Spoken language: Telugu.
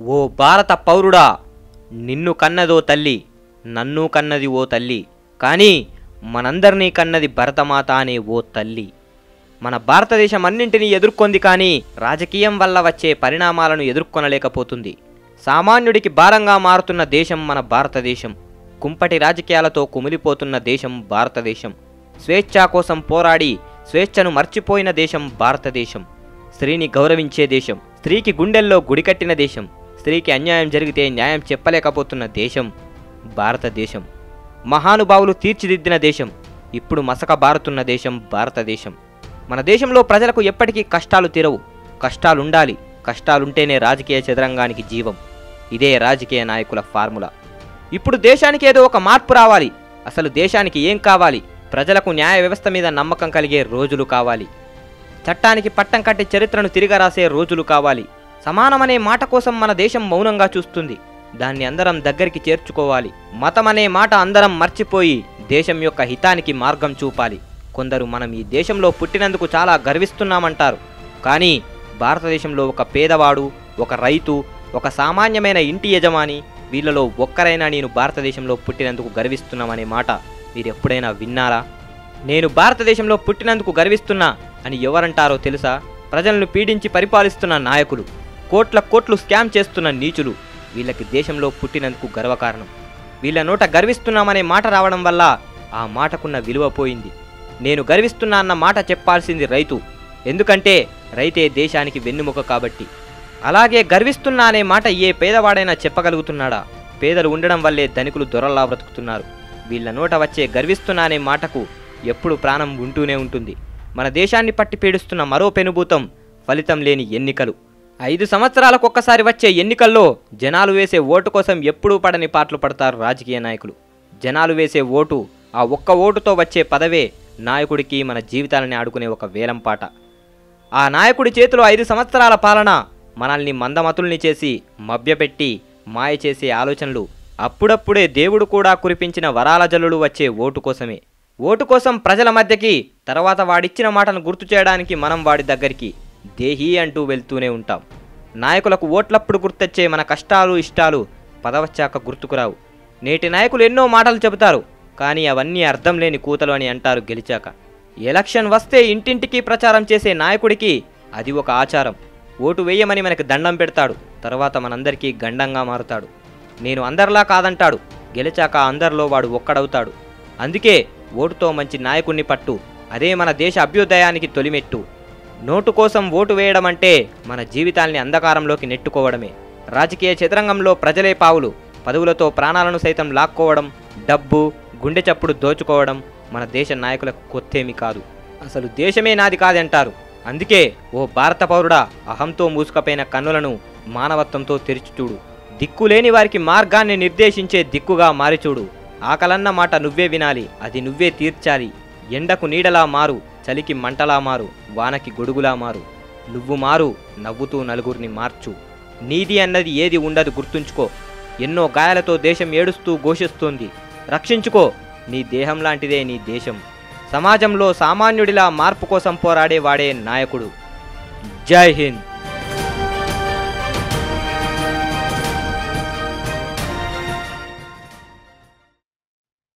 ఓ భారత పౌరుడా, నిన్ను కన్నదో తల్లి, నన్ను కన్నది ఓ తల్లి, కానీ మనందరినీ కన్నది భరతమాత అనే ఓ తల్లి. మన భారతదేశం అన్నింటినీ ఎదుర్కొంది, కానీ రాజకీయం వల్ల వచ్చే పరిణామాలను ఎదుర్కొనలేకపోతుంది. సామాన్యుడికి భారంగా మారుతున్న దేశం మన భారతదేశం. కుంపటి రాజకీయాలతో కుమిలిపోతున్న దేశం భారతదేశం. స్వేచ్ఛ కోసం పోరాడి స్వేచ్ఛను మర్చిపోయిన దేశం భారతదేశం. స్త్రీని గౌరవించే దేశం, స్త్రీకి గుండెల్లో గుడి కట్టిన దేశం, స్త్రీకి అన్యాయం జరిగితే న్యాయం చెప్పలేకపోతున్న దేశం భారతదేశం. మహానుభావులు తీర్చిదిద్దిన దేశం, ఇప్పుడు మసక బారుతున్న దేశం భారతదేశం. మన దేశంలో ప్రజలకు ఎప్పటికీ కష్టాలు తీరవు. కష్టాలుండాలి, కష్టాలుంటేనే రాజకీయ చదరంగానికి జీవం. ఇదే రాజకీయ నాయకుల ఫార్ములా. ఇప్పుడు దేశానికి ఏదో ఒక మార్పు రావాలి. అసలు దేశానికి ఏం కావాలి? ప్రజలకు న్యాయ వ్యవస్థ మీద నమ్మకం కలిగే రోజులు కావాలి. చట్టానికి పట్టం కట్టి చరిత్రను తిరగరాసే రోజులు కావాలి. సమానమనే మాట కోసం మన దేశం మౌనంగా చూస్తుంది. దాన్ని అందరం దగ్గరికి చేర్చుకోవాలి. మతం అనే మాట అందరం మర్చిపోయి దేశం యొక్క హితానికి మార్గం చూపాలి. కొందరు మనం ఈ దేశంలో పుట్టినందుకు చాలా గర్విస్తున్నామంటారు. కానీ భారతదేశంలో ఒక పేదవాడు, ఒక రైతు, ఒక సామాన్యమైన ఇంటి యజమాని, వీళ్ళలో ఒక్కరైనా నేను భారతదేశంలో పుట్టినందుకు గర్విస్తున్నామనే మాట మీరు ఎప్పుడైనా విన్నారా? నేను భారతదేశంలో పుట్టినందుకు గర్విస్తున్నా అని ఎవరంటారో తెలుసా? ప్రజలను పీడించి పరిపాలిస్తున్న నాయకులు, కోట్లు స్కామ్ చేస్తున్న నీచులు. వీళ్ళకి దేశంలో పుట్టినందుకు గర్వకారణం. వీళ్ళ నోట గర్విస్తున్నామనే మాట రావడం వల్ల ఆ మాటకున్న విలువ పోయింది. నేను గర్విస్తున్నా అన్న మాట చెప్పాల్సింది రైతు, ఎందుకంటే రైతే దేశానికి వెన్నుముక కాబట్టి. అలాగే గర్విస్తున్నా అనే మాట ఏ పేదవాడైనా చెప్పగలుగుతున్నాడా? పేదలు ఉండడం వల్లే ధనికులు దొరల్లా బ్రతుకుతున్నారు. వీళ్ళ నోట వచ్చే గర్విస్తున్నా అనే మాటకు ఎప్పుడు ప్రాణం ఉంటూనే ఉంటుంది. మన దేశాన్ని పట్టి పీడిస్తున్న మరో పెనుభూతం ఫలితం లేని ఎన్నికలు. 5 సంవత్సరాలకొక్కసారి వచ్చే ఎన్నికల్లో జనాలు వేసే ఓటు కోసం ఎప్పుడూ పడని పాటలు పడతారు రాజకీయ నాయకులు. జనాలు వేసే ఓటు, ఆ ఒక్క ఓటుతో వచ్చే పదవే నాయకుడికి మన జీవితాలని ఆడుకునే ఒక వేలంపాట. ఆ నాయకుడి చేతిలో 5 సంవత్సరాల పాలన మనల్ని మందమతుల్ని చేసి మభ్యపెట్టి మాయ చేసే ఆలోచనలు, అప్పుడప్పుడే దేవుడు కూడా కురిపించిన వరాల జల్లులు వచ్చే ఓటు కోసమే. ఓటు కోసం ప్రజల మధ్యకి, తర్వాత వాడిచ్చిన మాటను గుర్తు చేయడానికి మనం వాడి దగ్గరికి దేహీ అంటూ వెళ్తూనే ఉంటాం. నాయకులకు ఓట్లప్పుడు గుర్తొచ్చే మన కష్టాలు ఇష్టాలు పదవచ్చాక గుర్తుకురావు. నేటి నాయకులు ఎన్నో మాటలు చెబుతారు, కానీ అవన్నీ అర్థం లేని కూతలు అని అంటారు గెలిచాక. ఎలక్షన్ వస్తే ఇంటింటికి ప్రచారం చేసే నాయకుడికి అది ఒక ఆచారం. ఓటు వేయమని మనకి దండం పెడతాడు, తర్వాత మనందరికీ గండంగా మారుతాడు. నేను అందరిలా కాదంటాడు, గెలిచాక అందరిలో వాడు ఒక్కడవుతాడు. అందుకే ఓటుతో మంచి నాయకుణ్ణి పట్టు, అదే మన దేశ అభ్యుదయానికి తొలిమెట్టు. నోటు కోసం ఓటు వేయడం అంటే మన జీవితాల్ని అంధకారంలోకి నెట్టుకోవడమే. రాజకీయ చదరంగంలో ప్రజలే పావులు. పదవులతో ప్రాణాలను సైతం లాక్కోవడం, డబ్బు, గుండె చప్పుడు దోచుకోవడం మన దేశ నాయకులకు కొత్తేమీ కాదు. అసలు దేశమే నాది కాదంటారు. అందుకే ఓ భారత పౌరుడా, అహంతో మూసుకపోయిన కన్నులను మానవత్వంతో తెరిచిచూడు. దిక్కులేని వారికి మార్గాన్ని నిర్దేశించే దిక్కుగా మారిచూడు. ఆకలన్న మాట నువ్వే వినాలి, అది నువ్వే తీర్చాలి. ఎండకు నీడలా మారు, చలికి మంటలా మారు, వానకి గొడుగులా మారు. నువ్వు మారు, నవ్వుతూ నలుగురిని మార్చు. నీది అన్నది ఏది ఉండదు గుర్తుంచుకో. ఎన్నో గాయాలతో దేశం ఏడుస్తూ ఘోషిస్తోంది. రక్షించుకో, నీ దేహం లాంటిదే నీ దేశం. సమాజంలో సామాన్యుడిలా మార్పు కోసం పోరాడేవాడే నాయకుడు. జై హింద్.